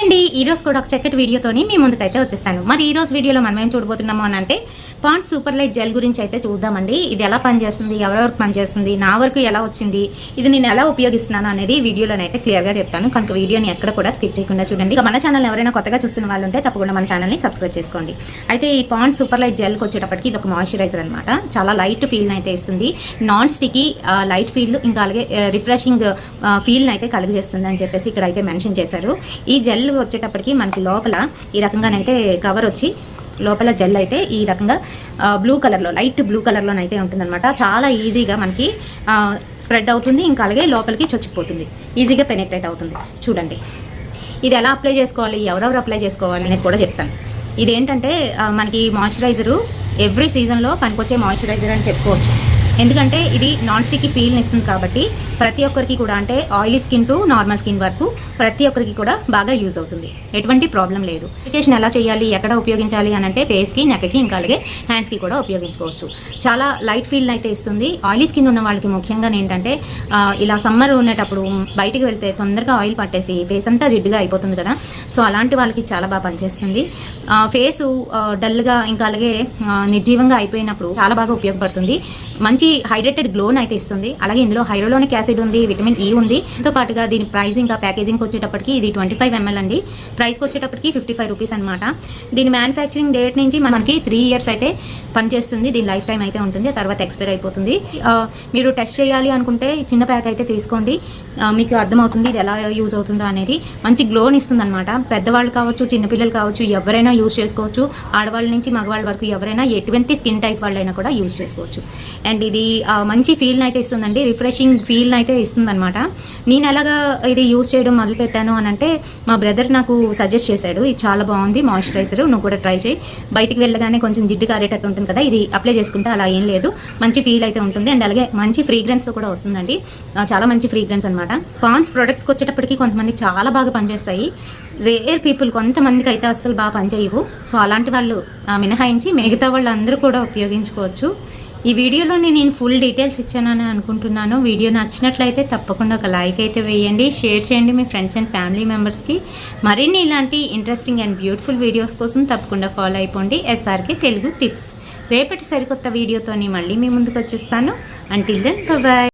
అండి ఈ రోజు కూడా ఒక చక్కటి వీడియోతోని మీ ముందుకైతే వచ్చేస్తాను. మరి ఈ రోజు వీడియోలో మనం ఏం చూడబోతున్నాము అని అంటే పాండ్స్ సూపర్ లైట్ జెల్ గురించి అయితే చూద్దామండి. ఇది ఎలా పనిచేస్తుంది, ఎవరెవరికి పనిచేస్తుంది, నా వరకు ఎలా వచ్చింది, ఇది నేను ఎలా ఉపయోగిస్తున్నాను అనేది వీడియోలోనైతే క్లియర్గా చెప్తాను. కనుక వీడియోని ఎక్కడ కూడా స్కిప్ చేయకుండా చూడండి. ఇక మన ఛానల్ ఎవరైనా కొత్తగా చూస్తున్న వాళ్ళు ఉంటే తప్పకుండా మన ఛానల్ని సబ్స్క్రైబ్ చేసుకోండి. అయితే ఈ పాండ్స్ సూపర్ లైట్ జెల్కి వచ్చేటప్పటికి ఇది ఒక మాయిశ్చరైజర్ అనమాట. చాలా లైట్ ఫీల్ని అయితే ఇస్తుంది. నాన్ స్టికీ లైట్ ఫీల్, ఇంకా అలాగే రిఫ్రెషింగ్ ఫీల్ని అయితే కలిగజేస్తుంది అని చెప్పేసి ఇక్కడ అయితే మెన్షన్ చేశారు. ఈ జెల్ వచ్చేటప్పటికి మనకి లోపల ఈ రకంగానైతే కవర్ వచ్చి లోపల జెల్ అయితే ఈ రకంగా బ్లూ కలర్లో, లైట్ బ్లూ కలర్లోనైతే ఉంటుందన్నమాట. చాలా ఈజీగా మనకి స్ప్రెడ్ అవుతుంది, ఇంకా అలాగే లోపలికి చొచ్చిపోతుంది, ఈజీగా పెనెట్రేట్ అవుతుంది. చూడండి ఇది ఎలా అప్లై చేసుకోవాలి, ఎవరెవరు అప్లై చేసుకోవాలి అనేది కూడా చెప్తాను. ఇదేంటంటే మనకి మాయిశ్చరైజరు ఎవ్రీ సీజన్లో పనికొచ్చే మాయిశ్చరైజర్ అని చెప్పుకోవచ్చు. ఎందుకంటే ఇది నాన్ స్టిక్కీ ఫీల్ని ఇస్తుంది కాబట్టి ప్రతి ఒక్కరికి కూడా, అంటే oily skin to normal skin వరకు ప్రతి ఒక్కరికి కూడా బాగా యూజ్ అవుతుంది. ఎటువంటి ప్రాబ్లం లేదు. అప్లికేషన్ ఎలా చేయాలి, ఎక్కడ ఉపయోగించాలి అని అంటే ఫేస్కి, నెక్కి, ఇంకా అలాగే హ్యాండ్స్కి కూడా ఉపయోగించుకోవచ్చు. చాలా లైట్ ఫీల్ని అయితే ఇస్తుంది. ఆయిలీ స్కిన్ ఉన్న వాళ్ళకి ముఖ్యంగా ఏంటంటే ఇలా సమ్మర్ ఉండేటప్పుడు బయటికి వెళ్తే తొందరగా ఆయిల్ పట్టేసి ఫేస్ అంతా జిడ్డుగా అయిపోతుంది కదా. సో అలాంటి వాళ్ళకి చాలా బాగా పనిచేస్తుంది. ఫేసు డల్గా, ఇంకా అలాగే నిర్జీవంగా అయిపోయినప్పుడు చాలా బాగా ఉపయోగపడుతుంది. మంచి హైడ్రేటెడ్ గ్లోని అయితే ఇస్తుంది. అలాగే ఇందులో హైరోలోనిక్ యాసిడ్ ఉంది, విటమిన్ ఈ ఉంది. తో పాటుగా దీని ప్రైస్ ఇంకా ప్యాకేజింగ్ వచ్చేటప్పటికి ఇది 25 ml అండి. ప్రైస్కి వచ్చేటప్పటికి 55 రూపీస్ అనమాట. దీని మ్యానుఫ్యాక్చరింగ్ డేట్ నుంచి మనకి 3 years అయితే పనిచేస్తుంది. దీని లైఫ్ టైం అయితే ఉంటుంది, తర్వాత ఎక్స్పైర్ అయిపోతుంది. మీరు టెస్ట్ చేయాలి అనుకుంటే చిన్న ప్యాక్ అయితే తీసుకోండి, మీకు అర్థమవుతుంది ఇది ఎలా యూజ్ అవుతుందో అనేది. మంచి గ్లోని ఇస్తుంది అనమాట. పెద్దవాళ్ళు కావచ్చు, చిన్నపిల్లలు కావచ్చు, ఎవరైనా యూజ్ చేసుకోవచ్చు. ఆడవాళ్ళ నుంచి మగవాళ్ళ వరకు ఎవరైనా, ఎటువంటి స్కిన్ టైప్ వాళ్ళైనా కూడా యూజ్ చేసుకోవచ్చు. అండ్ ఇది మంచి ఫీల్ని అయితే ఇస్తుందండి, రిఫ్రెషింగ్ ఫీల్ని అయితే ఇస్తుంది అనమాట. నేను ఎలాగా ఇది యూజ్ చేయడం మొదలుపెట్టాను అని అంటే మా బ్రదర్ నాకు సజెస్ట్ చేశాడు, ఇది చాలా బాగుంది మాయిశ్చరైజర్, నువ్వు కూడా ట్రై చేయి. బయటికి వెళ్ళగానే కొంచెం జిడ్డు కారేటట్టు ఉంటుంది కదా, ఇది అప్లై చేసుకుంటే అలా ఏం లేదు, మంచి ఫీల్ అయితే ఉంటుంది. అండ్ అలాగే మంచి ఫ్రీగ్రెన్స్తో కూడా వస్తుందండి, చాలా మంచి ఫ్రీగ్రెన్స్ అనమాట. పాండ్స్ ప్రొడక్ట్స్కి వచ్చేటప్పటికి కొంతమందికి చాలా బాగా పనిచేస్తాయి, రేర్ పీపుల్ కొంతమందికి అయితే అస్సలు బాగా పనిచేయవు. సో అలాంటి వాళ్ళు మినహాయించి మిగతా వాళ్ళు అందరూ కూడా ఉపయోగించుకోవచ్చు. ఈ వీడియోలో నేను ఫుల్ డీటెయిల్స్ ఇచ్చానని అనుకుంటున్నాను. వీడియో నచ్చినట్లయితే తప్పకుండా ఒక లైక్ అయితే వేయండి, షేర్ చేయండి మీ ఫ్రెండ్స్ అండ్ ఫ్యామిలీ మెంబర్స్కి. మరిన్ని ఇలాంటి ఇంట్రెస్టింగ్ అండ్ బ్యూటిఫుల్ వీడియోస్ కోసం తప్పకుండా ఫాలో అయిపోండి ఎస్ఆర్కే తెలుగు టిప్స్. రేపటి సరికొత్త వీడియోతోని మళ్ళీ మీ ముందుకు వచ్చేస్తాను. Until then bye.